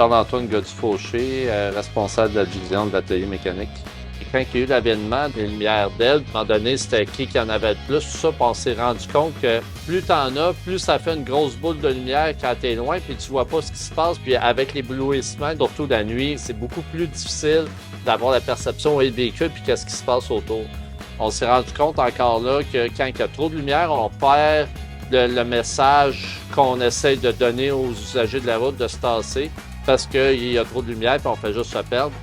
Charles-Antoine Godufauché, responsable de la division de l'atelier mécanique. Et quand il y a eu l'avènement des lumières LED, à un moment donné, c'était qui en avait le plus, tout ça, puis on s'est rendu compte que plus t'en as, plus ça fait une grosse boule de lumière quand t'es loin, puis tu vois pas ce qui se passe, puis avec l'éblouissement, surtout la nuit, c'est beaucoup plus difficile d'avoir la perception où est le véhicule, puis qu'est-ce qui se passe autour. On s'est rendu compte encore là que quand il y a trop de lumière, on perd le message qu'on essaye de donner aux usagers de la route de se tasser parce qu'il y a trop de lumière et on fait juste se perdre.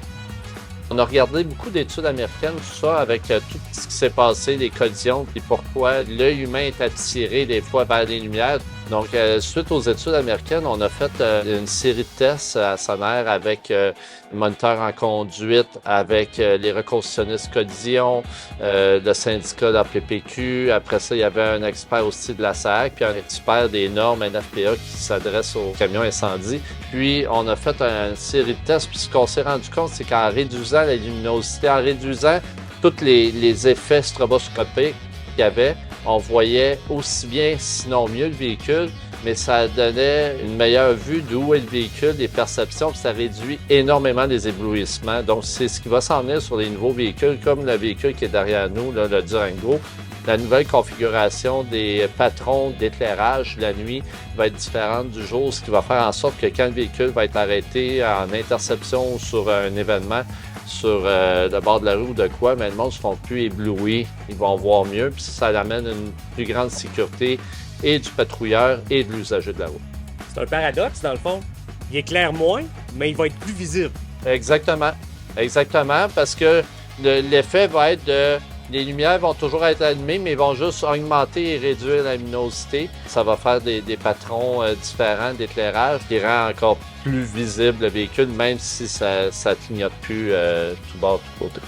On a regardé beaucoup d'études américaines, tout ça, avec tout ce qui s'est passé, les collisions, puis pourquoi l'œil humain est attiré des fois vers les lumières. Donc, suite aux études américaines, on a fait une série de tests à Sonnère avec les moniteurs en conduite, avec les reconstructionnistes collision, le syndicat de la PPQ. Après ça, il y avait un expert aussi de la SAC, puis un expert des normes NFPA qui s'adresse aux camions incendies. Puis, on a fait une série de tests, puis ce qu'on s'est rendu compte, c'est qu'en réduisant la luminosité, en réduisant tous les effets stroboscopiques qu'il y avait, on voyait aussi bien, sinon mieux, le véhicule, mais ça donnait une meilleure vue d'où est le véhicule, des perceptions, puis ça réduit énormément les éblouissements. Donc, c'est ce qui va s'en venir sur les nouveaux véhicules, comme le véhicule qui est derrière nous, là, le Durango. La nouvelle configuration des patrons d'éclairage la nuit va être différente du jour, ce qui va faire en sorte que quand le véhicule va être arrêté en interception ou sur un événement, sur le bord de la rue ou de quoi, mais le monde ne seront plus éblouis, ils vont voir mieux, puis ça amène une plus grande sécurité et du patrouilleur et de l'usager de la route. C'est un paradoxe, dans le fond. Il éclaire moins, mais il va être plus visible. Exactement. Exactement, parce que l'effet va être de... Les lumières vont toujours être allumées, mais ils vont juste augmenter et réduire la luminosité. Ça va faire des patrons différents d'éclairage qui rend encore plus visible le véhicule, même si ça clignote plus tout bord, tout côté.